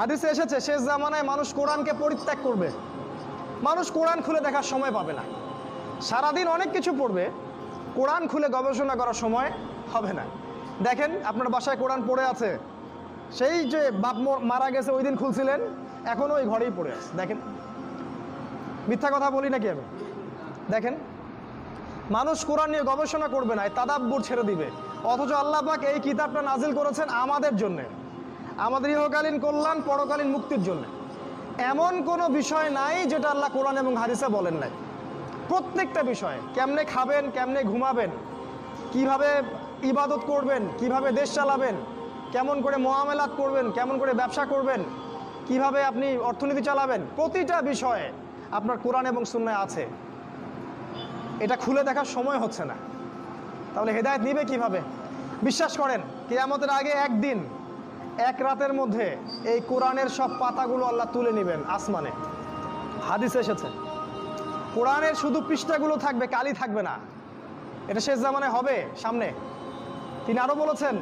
হাদিসে এসেছে শেষ জামানায় মানুষ কোরআনকে পরিত্যাগ করবে। মানুষ কোরআন খুলে দেখার সময় পাবে না। সারাদিন অনেক কিছু পড়বে, কোরআন খুলে গবেষণা করার সময় হবে না। দেখেন আপনার বাসায় কোরআন পড়ে আছে, সেই যে বাপ মারা গেছে ওই দিন খুলছিলেন, এখনও ওই ঘরেই পড়ে আছে। দেখেন, মিথ্যা কথা বলি নাকি আমি? দেখেন, মানুষ কোরআন নিয়ে গবেষণা করবে না, তাদাব্বুর ছেড়ে দিবে। অথচ আল্লাহ পাক এই কিতাবটা নাজিল করেছেন আমাদের জন্যে, আমাদের ইহকালীন কল্যাণ, পরকালীন মুক্তির জন্য। এমন কোনো বিষয় নাই যেটা আল্লাহ কোরআন এবং হাদিসে বলেন নাই। প্রত্যেকটা বিষয়ে, কেমনে খাবেন, কেমনে ঘুমাবেন, কিভাবে ইবাদত করবেন, কিভাবে দেশ চালাবেন, কেমন করে মুআমালাত করবেন, কেমন করে ব্যবসা করবেন, কিভাবে আপনি অর্থনীতি চালাবেন, প্রতিটা বিষয়ে আপনার কোরআন এবং সুন্নাহ আছে। এটা খুলে দেখার সময় হচ্ছে না, তাহলে হেদায়েত নিবে কিভাবে? বিশ্বাস করেন, কিয়ামতের আগে একদিন, এক রাতের মধ্যে এই কোরআনের সব পাতাগুলো আল্লাহ তুলে নেবেন আসমানে। হাদিসে এসেছে কোরআনের শুধু পৃষ্ঠাগুলো থাকবে, কালি থাকবে না। এটা শেষ জামানায় হবে সামনে। তিনি আরো বলেছেন